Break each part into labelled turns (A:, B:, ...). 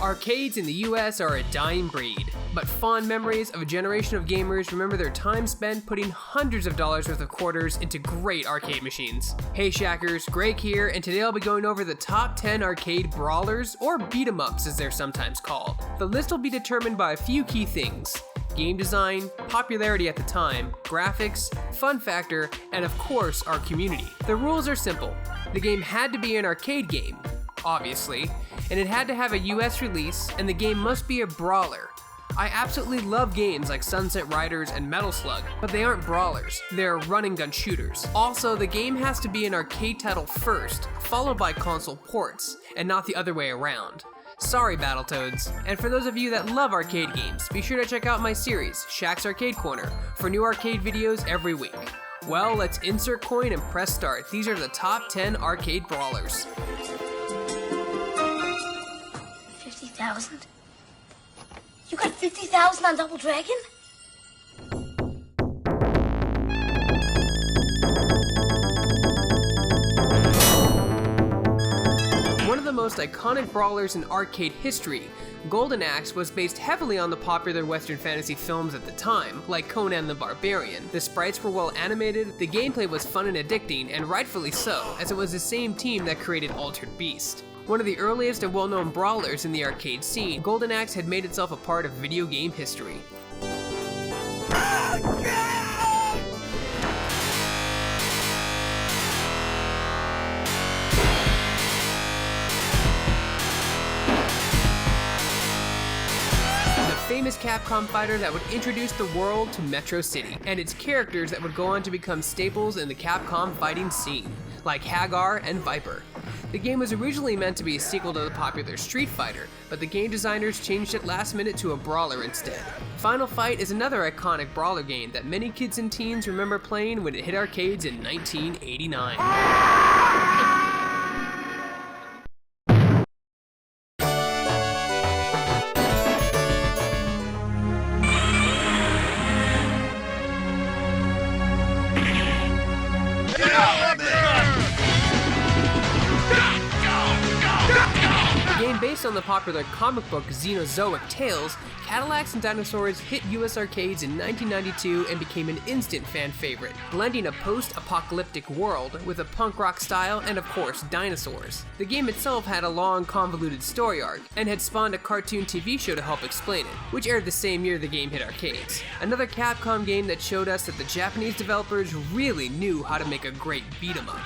A: Arcades in the US are a dying breed, but fond memories of a generation of gamers remember their time spent putting hundreds of dollars worth of quarters into great arcade machines. Hey Shackers, Greg here, and today I'll be going over the top 10 arcade brawlers, or beat-em-ups as they're sometimes called. The list will be determined by a few key things: game design, popularity at the time, graphics, fun factor, and of course our community. The rules are simple. The game had to be an arcade game, obviously, and it had to have a US release, and the game must be a brawler. I absolutely love games like Sunset Riders and Metal Slug, but they aren't brawlers, they're run and gun shooters. Also, the game has to be an arcade title first, followed by console ports, and not the other way around. Sorry Battletoads. And for those of you that love arcade games, be sure to check out my series, Shaq's Arcade Corner, for new arcade videos every week. Well, let's insert coin and press start. These are the top 10 arcade brawlers.
B: 50,000? You got 50,000 on Double Dragon?
A: One of the most iconic brawlers in arcade history, Golden Axe was based heavily on the popular Western fantasy films at the time, like Conan the Barbarian. The sprites were well animated, the gameplay was fun and addicting, and rightfully so, as it was the same team that created Altered Beast. One of the earliest and well-known brawlers in the arcade scene, Golden Axe had made itself a part of video game history. Famous Capcom fighter that would introduce the world to Metro City, and its characters that would go on to become staples in the Capcom fighting scene, like Hagar and Viper. The game was originally meant to be a sequel to the popular Street Fighter, but the game designers changed it last minute to a brawler instead. Final Fight is another iconic brawler game that many kids and teens remember playing when it hit arcades in 1989. Based on the popular comic book Xenozoic Tales, Cadillacs and Dinosaurs hit US arcades in 1992 and became an instant fan favorite, blending a post-apocalyptic world with a punk rock style and of course dinosaurs. The game itself had a long, convoluted story arc, and had spawned a cartoon TV show to help explain it, which aired the same year the game hit arcades. Another Capcom game that showed us that the Japanese developers really knew how to make a great beat-em-up.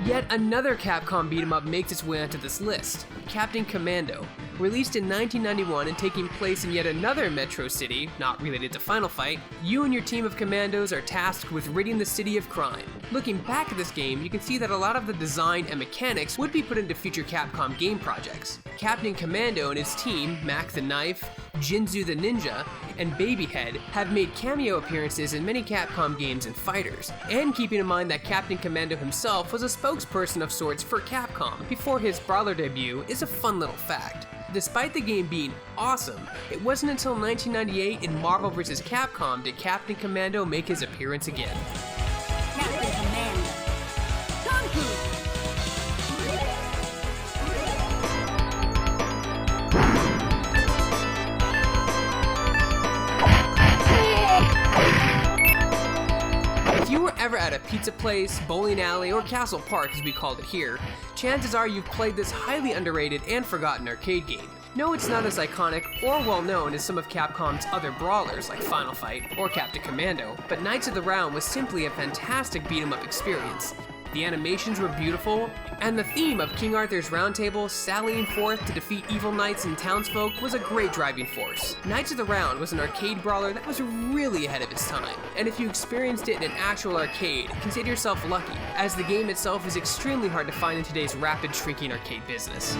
A: Yet another Capcom beat-em-up makes its way onto this list, Captain Commando. Released in 1991 and taking place in yet another Metro City, not related to Final Fight, you and your team of commandos are tasked with ridding the city of crime. Looking back at this game, you can see that a lot of the design and mechanics would be put into future Capcom game projects. Captain Commando and his team, Mac the Knife, Jinzu the Ninja, and Babyhead have made cameo appearances in many Capcom games and fighters, and keeping in mind that Captain Commando himself was a spokesperson of sorts for Capcom before his brawler debut is a fun little fact. Despite the game being awesome, it wasn't until 1998 in Marvel vs. Capcom did Captain Commando make his appearance again.
B: Captain Commando. Kung Fu!
A: If you were ever at a pizza place, bowling alley, or castle park as we called it here, chances are you've played this highly underrated and forgotten arcade game. No, it's not as iconic or well known as some of Capcom's other brawlers like Final Fight or Captain Commando, but Knights of the Round was simply a fantastic beat-em-up experience. The animations were beautiful, and the theme of King Arthur's Round Table sallying forth to defeat evil knights and townsfolk was a great driving force. Knights of the Round was an arcade brawler that was really ahead of its time, and if you experienced it in an actual arcade, consider yourself lucky, as the game itself is extremely hard to find in today's rapid shrinking arcade business.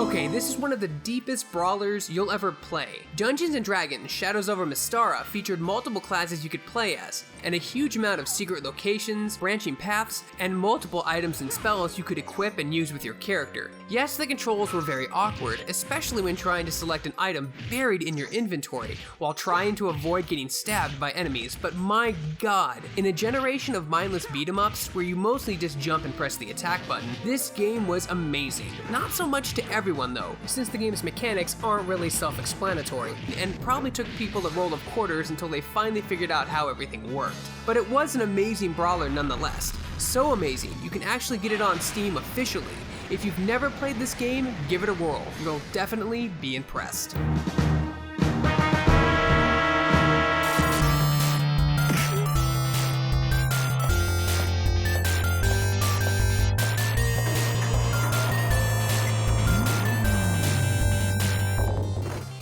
A: Okay, this is one of the deepest brawlers you'll ever play. Dungeons & Dragons Shadows over Mystara featured multiple classes you could play as, and a huge amount of secret locations, branching paths, and multiple items and spells you could equip and use with your character. Yes, the controls were very awkward, especially when trying to select an item buried in your inventory, while trying to avoid getting stabbed by enemies, but my god, in a generation of mindless beat-em-ups where you mostly just jump and press the attack button, this game was amazing. Not so much to everyone though, since the game's mechanics aren't really self-explanatory, and probably took people a roll of quarters until they finally figured out how everything worked. But it was an amazing brawler nonetheless. So amazing, you can actually get it on Steam officially. If you've never played this game, give it a whirl. You'll definitely be impressed.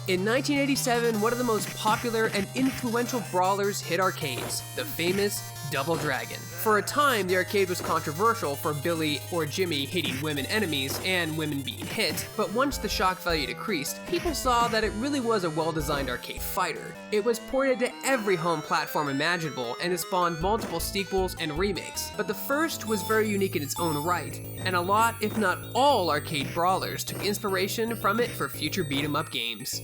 A: In 1987, one of the most popular and influential brawlers hit arcades, the famous Double Dragon. For a time, the arcade was controversial for Billy or Jimmy hitting women enemies and women being hit, but once the shock value decreased, people saw that it really was a well-designed arcade fighter. It was ported to every home platform imaginable and it spawned multiple sequels and remakes, but the first was very unique in its own right, and a lot, if not all, arcade brawlers took inspiration from it for future beat-em-up games.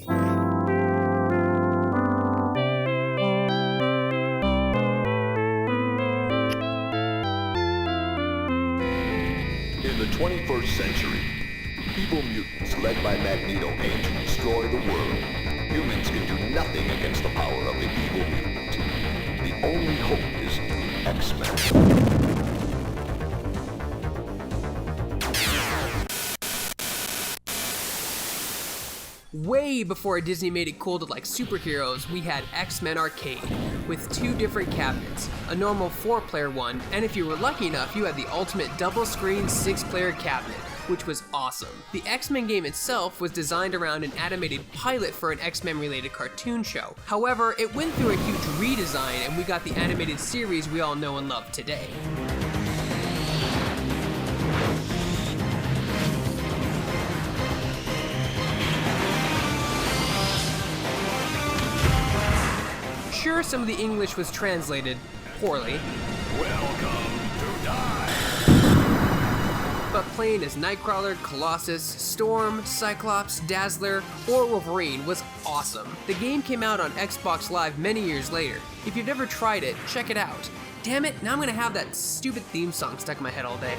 C: In the 21st century, evil mutants led by Magneto aim to destroy the world. Humans can do nothing against the power of the evil mutant. The only hope is the X-Men.
A: Way before Disney made it cool to like superheroes, we had X-Men Arcade, with 2 different cabinets, a normal 4-player one, and if you were lucky enough, you had the ultimate double-screen 6-player cabinet, which was awesome. The X-Men game itself was designed around an animated pilot for an X-Men related cartoon show. However, it went through a huge redesign and we got the animated series we all know and love today. Sure, some of the English was translated poorly.
C: Welcome to die.
A: But playing as Nightcrawler, Colossus, Storm, Cyclops, Dazzler, or Wolverine was awesome. The game came out on Xbox Live many years later. If you've never tried it, check it out. Damn it, now I'm gonna have that stupid theme song stuck in my head all day.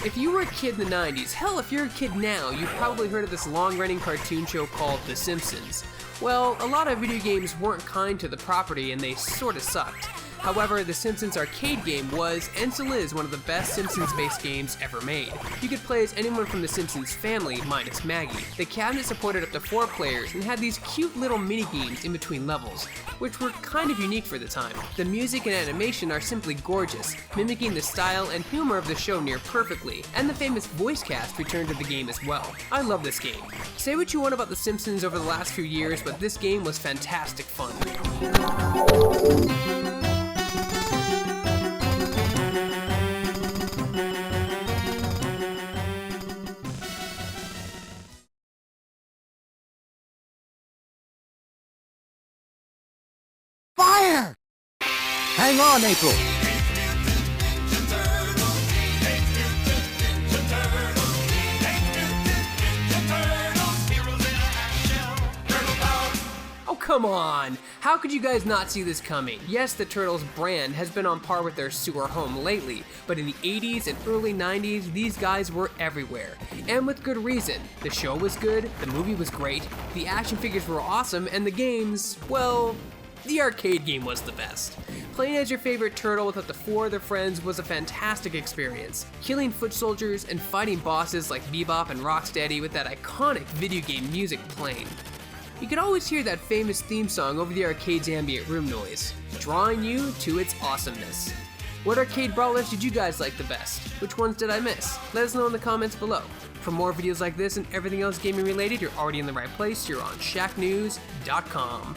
A: If you were a kid in the 90s, hell, if you're a kid now, you've probably heard of this long-running cartoon show called The Simpsons. Well, a lot of video games weren't kind to the property and they sorta sucked. However, the Simpsons Arcade game was, and still is, one of the best Simpsons-based games ever made. You could play as anyone from the Simpsons family, minus Maggie. The cabinet supported up to 4 players and had these cute little mini-games in between levels, which were kind of unique for the time. The music and animation are simply gorgeous, mimicking the style and humor of the show near perfectly, and the famous voice cast returned to the game as well. I love this game. Say what you want about the Simpsons over the last few years, but this game was fantastic fun.
D: Fire! Hang on, April.
A: Oh, come on! How could you guys not see this coming? Yes, the Turtles brand has been on par with their sewer home lately, but in the 80s and early 90s, these guys were everywhere. And with good reason. The show was good, the movie was great, the action figures were awesome, and the games, well, the arcade game was the best. Playing as your favorite turtle with up to 4 other friends was a fantastic experience. Killing foot soldiers and fighting bosses like Bebop and Rocksteady with that iconic video game music playing. You could always hear that famous theme song over the arcade's ambient room noise, drawing you to its awesomeness. What arcade brawlers did you guys like the best? Which ones did I miss? Let us know in the comments below. For more videos like this and everything else gaming related, you're already in the right place. You're on Shacknews.com.